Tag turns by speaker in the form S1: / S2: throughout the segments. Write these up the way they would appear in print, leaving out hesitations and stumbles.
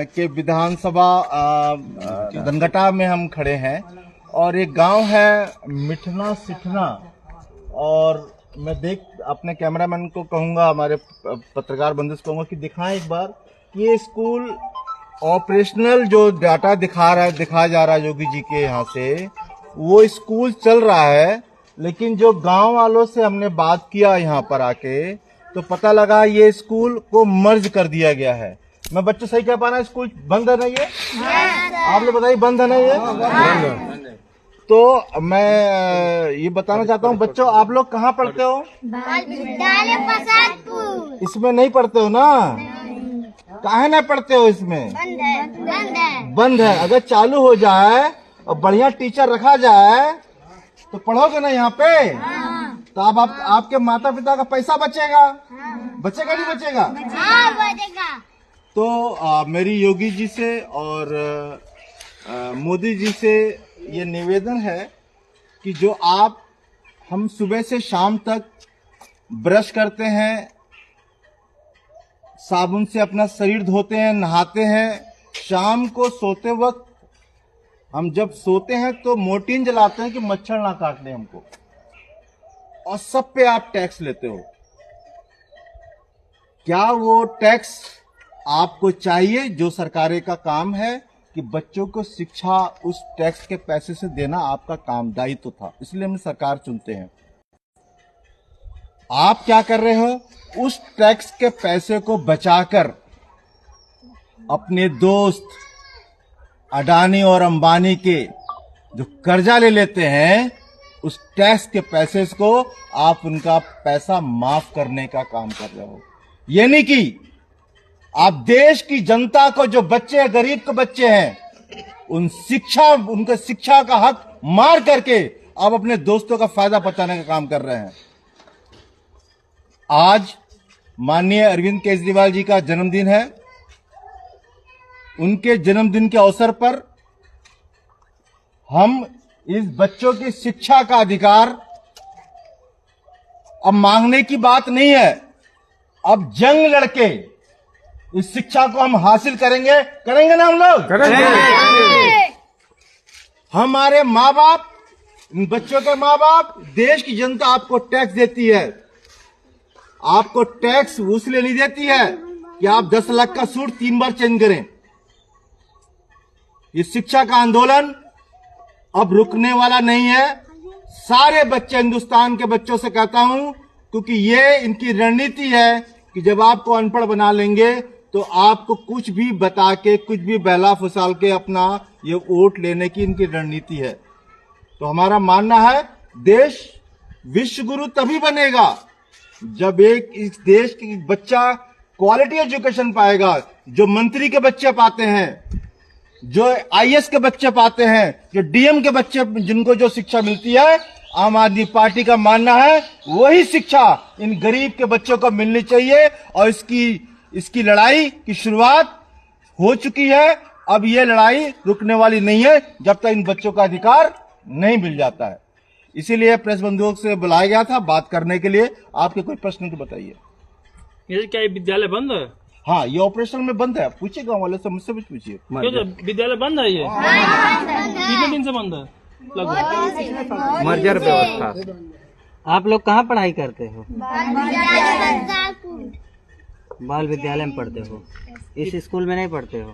S1: के विधानसभा धनघटा में हम खड़े हैं और एक गांव है मिठना सिठना, और मैं अपने कैमरामैन को कहूंगा, हमारे पत्रकार बंधु को कहूंगा कि दिखाएं एक बार कि ये स्कूल ऑपरेशनल जो डाटा दिखाया जा रहा है योगी जी के यहाँ से, वो स्कूल चल रहा है। लेकिन जो गांव वालों से हमने बात किया यहाँ पर आके, तो पता लगा ये स्कूल को मर्ज कर दिया गया है। मैं बच्चों सही कह पा रहा, स्कूल बंद है ना ये? आप लोग बताइए, बंद है ना ये? तो मैं ये बताना चाहता हूँ बच्चों, आप लोग कहाँ पढ़ते हो?
S2: बाल विद्यालय प्रसादपुर।
S1: इसमें नहीं पढ़ते हो ना? काहे ना पढ़ते हो इसमें? बंद है। अगर चालू हो जाए और बढ़िया टीचर रखा जाए तो पढ़ोगे ना यहाँ पे? तो अब आपके माता पिता का पैसा बचेगा, बचेगा नहीं बचेगा?
S2: बचेगा।
S1: तो मेरी योगी जी से और मोदी जी से ये निवेदन है कि जो हम सुबह से शाम तक ब्रश करते हैं, साबुन से अपना शरीर धोते हैं, नहाते हैं, शाम को सोते वक्त हम जब सोते हैं तो मोर्टीन जलाते हैं कि मच्छर ना काट ले हमको, और सब पे आप टैक्स लेते हो। क्या वो टैक्स आपको चाहिए? जो सरकारें का काम है कि बच्चों को शिक्षा उस टैक्स के पैसे से देना आपका काम दायित्व था, इसलिए हम सरकार चुनते हैं। आप क्या कर रहे हो? उस टैक्स के पैसे को बचाकर अपने दोस्त अडानी और अंबानी के जो कर्जा ले लेते हैं, उस टैक्स के पैसे को आप उनका पैसा माफ करने का काम कर रहे हो। यानी कि आप देश की जनता को, जो बच्चे गरीब के बच्चे हैं, उनके शिक्षा का हक मार करके आप अपने दोस्तों का फायदा पहुंचाने का काम कर रहे हैं। आज माननीय अरविंद केजरीवाल जी का जन्मदिन है। उनके जन्मदिन के अवसर पर हम इस बच्चों की शिक्षा का अधिकार अब मांगने की बात नहीं है, अब जंग लड़के इस शिक्षा को हम हासिल करेंगे ना हम लोग? करेंगे। हमारे माँ बाप, इन बच्चों के माँ बाप, देश की जनता आपको टैक्स देती है। आपको टैक्स उसलिए नहीं देती है कि आप 10 लाख का सूट 3 बार चेंज करें। ये शिक्षा का आंदोलन अब रुकने वाला नहीं है। सारे बच्चे, हिंदुस्तान के बच्चों से कहता हूं, क्योंकि ये इनकी रणनीति है कि जब आपको अनपढ़ बना लेंगे तो आपको कुछ भी बता के, कुछ भी बहला फुसाल के अपना ये वोट लेने की इनकी रणनीति है। तो हमारा मानना है, देश विश्व गुरु तभी बनेगा जब इस देश की बच्चा क्वालिटी एजुकेशन पाएगा। जो मंत्री के बच्चे पाते हैं, जो आईएएस के बच्चे पाते हैं, जो डीएम के बच्चे, जिनको जो शिक्षा मिलती है, आम आदमी पार्टी का मानना है वही शिक्षा इन गरीब के बच्चों को मिलनी चाहिए। और इसकी लड़ाई की शुरुआत हो चुकी है। अब ये लड़ाई रुकने वाली नहीं है जब तक इन बच्चों का अधिकार नहीं मिल जाता है। इसीलिए प्रेस बंधुओं से बुलाया गया था बात करने के लिए। आपके कोई प्रश्न तो बताइए।
S3: ये क्या विद्यालय बंद है?
S1: हाँ, ये ऑपरेशन में बंद है। पूछिए गाँव वाले से, मुझसे भी पूछिए।
S3: विद्यालय बंद है ये? कितने दिन से बंद है? लगभग
S4: मर्जर व्यवस्था। आप लोग कहाँ पढ़ाई करते हो? बाल विद्यालय में पढ़ते हो? इस स्कूल में नहीं पढ़ते हो?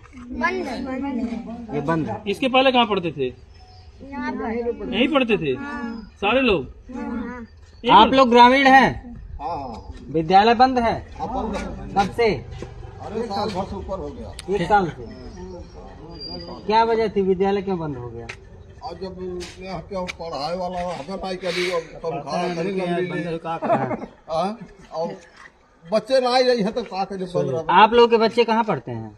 S4: ये बंद है।
S3: इसके पहले कहाँ पढ़ते थे? यहीं पढ़ते थे सारे लोग?
S4: आप लोग ग्रामीण हैं? विद्यालय बंद है? कब से?
S1: अरे साल भर से ऊपर हो गया।
S4: 1 साल से। क्या वजह थी, विद्यालय क्यों बंद हो गया?
S1: और जब पढ़ाई वाला हमें नहीं करी और बच्चे ना रही है तो का करे बंद रहा।
S4: आप लोग के बच्चे कहाँ पढ़ते हैं?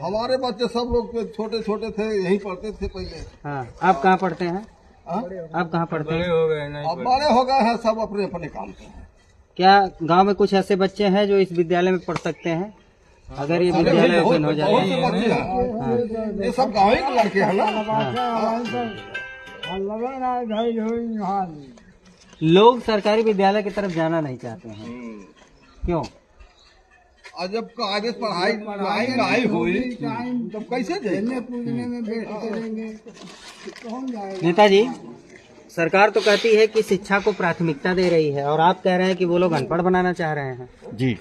S1: हमारे बच्चे सब लोग छोटे छोटे थे, यहीं पढ़ते थे पहले।
S4: हाँ, आप कहाँ पढ़ते हैं? आप कहाँ पढ़ते हैं?
S1: अब बड़े हो गए हैं, सब अपने अपने काम पे हैं।
S4: क्या गांव में कुछ ऐसे बच्चे हैं जो इस विद्यालय में पढ़ सकते हैं अगर ये विद्यालय ओपन हो जाए?
S1: ये सब गाँव के लड़के हैं ना।
S4: लोग सरकारी विद्यालय की तरफ जाना नहीं चाहते हैं, क्यों?
S1: और जब आगे पढ़ाई नहीं हुई तब कैसे
S4: नेताजी, सरकार तो कहती है कि शिक्षा को प्राथमिकता दे रही है और आप कह रहे हैं कि वो लोग अनपढ़ बनाना चाह रहे हैं।
S1: जी,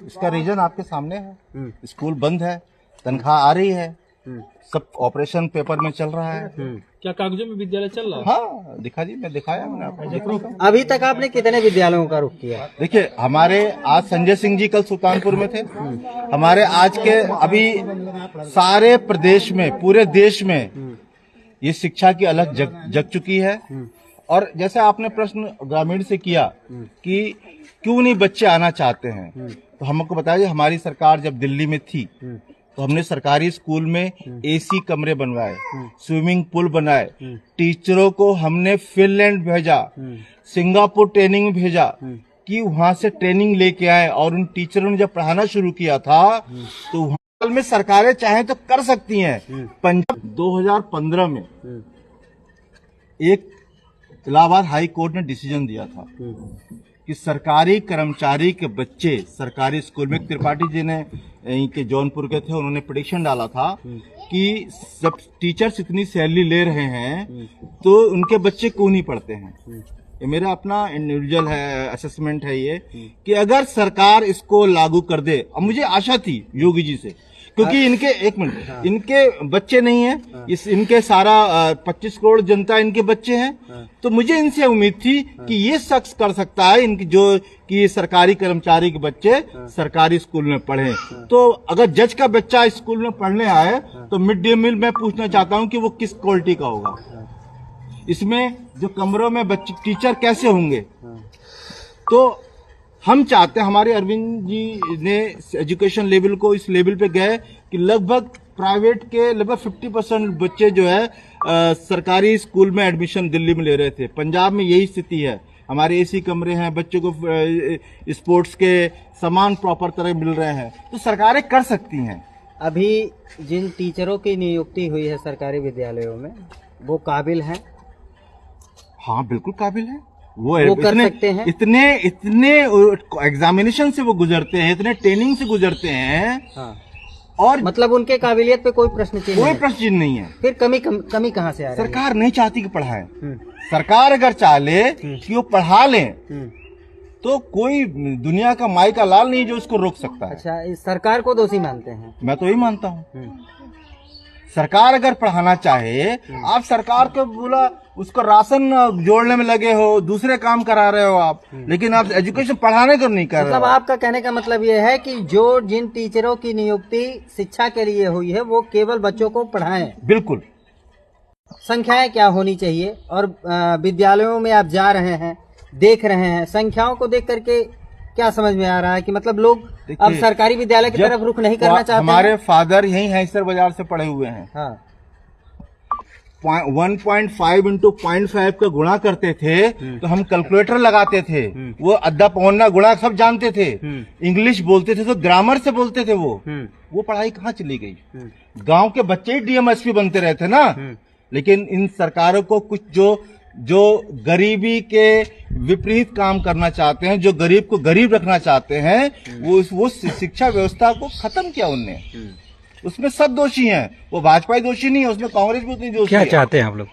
S1: इसका रीजन आपके सामने है। स्कूल बंद है, तनख्वाह आ रही है, सब ऑपरेशन पेपर में चल रहा है।
S3: क्या कागजों में विद्यालय चल रहा है?
S1: हाँ, दिखा जी, मैं दिखाया मैंने आपको।
S4: अभी तक आपने कितने विद्यालयों का रुख किया?
S1: देखिए, हमारे आज संजय सिंह जी कल सुल्तानपुर में थे। हमारे आज के अभी सारे प्रदेश में, पूरे देश में ये शिक्षा की अलग जग चुकी है। और जैसे आपने प्रश्न ग्रामीण से किया कि क्यों नहीं बच्चे आना चाहते हैं, तो हमको बताइए, हमारी सरकार जब दिल्ली में थी तो हमने सरकारी स्कूल में एसी कमरे बनवाए, स्विमिंग पूल बनाए, टीचरों को हमने फिनलैंड भेजा, सिंगापुर ट्रेनिंग भेजा कि वहां से ट्रेनिंग लेके आए। और उन टीचरों ने जब पढ़ाना शुरू किया था तो वहां में सरकारें चाहें तो कर सकती हैं। पंजाब 2015 में एक इलाहाबाद हाई कोर्ट ने डिसीजन दिया था कि सरकारी कर्मचारी के बच्चे सरकारी स्कूल में, त्रिपाठी जी ने के जौनपुर के थे, उन्होंने प्रेडिक्शन डाला था कि सब टीचर्स इतनी सैलरी ले रहे हैं तो उनके बच्चे क्यों नहीं पढ़ते हैं। ये मेरा अपना इंडिविजुअल है, असेसमेंट है ये, कि अगर सरकार इसको लागू कर दे। अब मुझे आशा थी योगी जी से, क्योंकि इनके इनके बच्चे नहीं है, इनके सारा 25 करोड़ जनता इनके बच्चे हैं। तो मुझे इनसे उम्मीद थी कि ये शख्स कर सकता है इनकी जो कि सरकारी कर्मचारी के बच्चे सरकारी स्कूल में पढ़े। तो अगर जज का बच्चा स्कूल में पढ़ने आए तो मिड डे मील मैं पूछना चाहता हूं कि वो किस क्वालिटी का होगा, इसमें जो कमरों में बच्चे टीचर कैसे होंगे। तो हम चाहते हैं, हमारे अरविंद जी ने एजुकेशन लेवल को इस लेवल पे गए कि लगभग प्राइवेट के लगभग 50% बच्चे जो है सरकारी स्कूल में एडमिशन दिल्ली में ले रहे थे। पंजाब में यही स्थिति है, हमारे एसी कमरे हैं, बच्चों को स्पोर्ट्स के सामान प्रॉपर तरह मिल रहे हैं। तो सरकारें कर सकती हैं।
S4: अभी जिन टीचरों की नियुक्ति हुई है सरकारी विद्यालयों में, वो काबिल हैं? हाँ,
S1: बिल्कुल काबिल है। वो
S4: कर सकते हैं।
S1: इतने एग्जामिनेशन से वो गुजरते हैं, इतने ट्रेनिंग से गुजरते हैं। हाँ। और
S4: मतलब उनके काबिलियत पे कोई प्रश्न चिन्ह
S1: कोई प्रश्न चिन्ह नहीं है।
S4: फिर कमी कहाँ से आ रही है?
S1: सरकार नहीं चाहती कि पढ़ाए। सरकार अगर चाहे कि वो पढ़ा लें तो कोई दुनिया का माई का लाल नहीं जो उसको रोक सकता है।
S4: अच्छा, इस सरकार को दोषी मानते हैं?
S1: मैं तो यही मानता हूँ। सरकार अगर पढ़ाना चाहे, आप सरकार को बोला उसको राशन जोड़ने में लगे हो, दूसरे काम करा रहे हो आप, लेकिन आप एजुकेशन पढ़ाने को नहीं कर रहे हो।
S4: मतलब आपका कहने का मतलब ये है कि जो जिन टीचरों की नियुक्ति शिक्षा के लिए हुई है वो केवल बच्चों को पढ़ाएं।
S1: बिल्कुल।
S4: संख्याएं क्या होनी चाहिए? और विद्यालयों में आप जा रहे हैं, देख रहे हैं, संख्याओं को देख करके क्या समझ में आ रहा है कि मतलब लोग अब सरकारी विद्यालय की तरफ रुख नहीं करना चाहते?
S1: हमारे फादर यही हैसर बाजार से पढ़े हुए हैं।
S4: हाँ।
S1: 1.5 into 0.5 का गुणा करते थे तो हम कैलकुलेटर लगाते थे, वो अद्धा पौना गुणा सब जानते थे। इंग्लिश बोलते थे तो ग्रामर से बोलते थे। वो पढ़ाई कहाँ चली गई? गांव के बच्चे ही डीएमएसपी बनते रहते ना। लेकिन इन सरकारों को कुछ जो गरीबी के विपरीत काम करना चाहते हैं, जो गरीब को गरीब रखना चाहते हैं, वो शिक्षा व्यवस्था को खत्म किया उनने। उसमें सब दोषी हैं, वो भाजपा दोषी नहीं है, उसमें कांग्रेस भी उतनी दोषी है।
S3: क्या चाहते हैं आप लोग?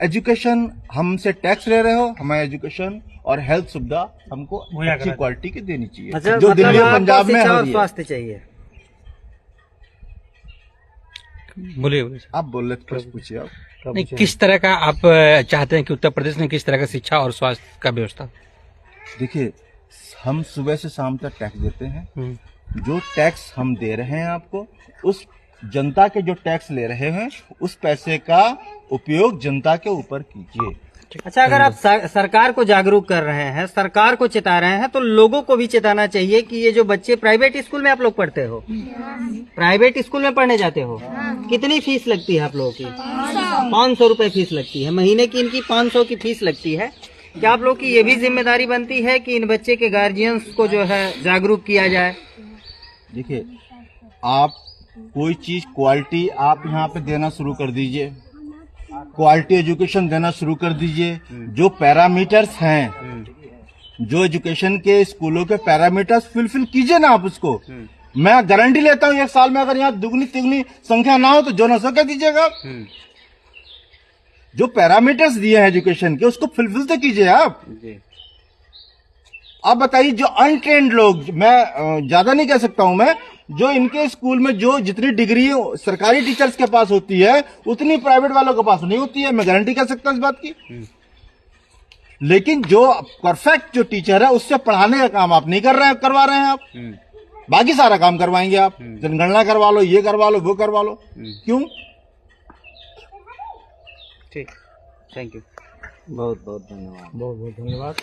S1: एजुकेशन, हमसे टैक्स ले रहे हो, हमें एजुकेशन और हेल्थ सुविधा हमको अच्छी क्वालिटी की देनी चाहिए।
S4: अच्छा,
S1: जो दिल्ली और पंजाब में
S4: और स्वास्थ्य चाहिए।
S3: बोलिए
S1: आप बोल रहे, प्रश्न पूछिए आप।
S3: नहीं, किस तरह का आप चाहते हैं कि उत्तर प्रदेश में किस तरह का शिक्षा और स्वास्थ्य का व्यवस्था?
S1: देखिए, हम सुबह से शाम तक टैक्स देते हैं। जो टैक्स हम दे रहे हैं आपको, उस जनता के जो टैक्स ले रहे हैं उस पैसे का उपयोग जनता के ऊपर कीजिए।
S4: अच्छा, अगर आप सरकार को जागरूक कर रहे हैं, सरकार को चिता रहे हैं, तो लोगों को भी चिताना चाहिए कि ये जो बच्चे प्राइवेट स्कूल में आप लोग पढ़ते हो, प्राइवेट स्कूल में पढ़ने जाते हो, कितनी फीस लगती है आप लोगों की? 500 रुपए फीस लगती है महीने की। इनकी 500 की फीस लगती है। क्या आप लोग की ये भी जिम्मेदारी बनती है कि इन बच्चे के गार्जियंस को जो है जागरूक किया जाए?
S1: देखिए, आप कोई चीज क्वालिटी आप यहाँ पे देना शुरू कर दीजिए, क्वालिटी एजुकेशन देना शुरू कर दीजिए। जो पैरामीटर्स हैं जो एजुकेशन के स्कूलों के पैरामीटर्स फुलफिल कीजिए ना आप उसको। मैं गारंटी लेता हूँ 1 साल में अगर यहाँ दुगनी तिगनी संख्या ना हो तो जो ना सो कह दीजिएगा आप। जो पैरामीटर्स दिए हैं एजुकेशन के उसको फुलफिल तो कीजिए आप। आप बताइए जो अनट्रेंड लोग, मैं ज्यादा नहीं कह सकता हूं मैं, जो इनके स्कूल में जो जितनी डिग्री सरकारी टीचर्स के पास होती है उतनी प्राइवेट वालों के पास नहीं होती है, मैं गारंटी कर सकता हूं इस बात की। लेकिन जो परफेक्ट जो टीचर है उससे पढ़ाने का काम आप नहीं करवा रहे हैं आप। बाकी सारा काम करवाएंगे आप, जनगणना करवा लो, ये करवा लो, वो करवा लो, क्यों?
S4: ठीक, थैंक यू, बहुत बहुत धन्यवाद।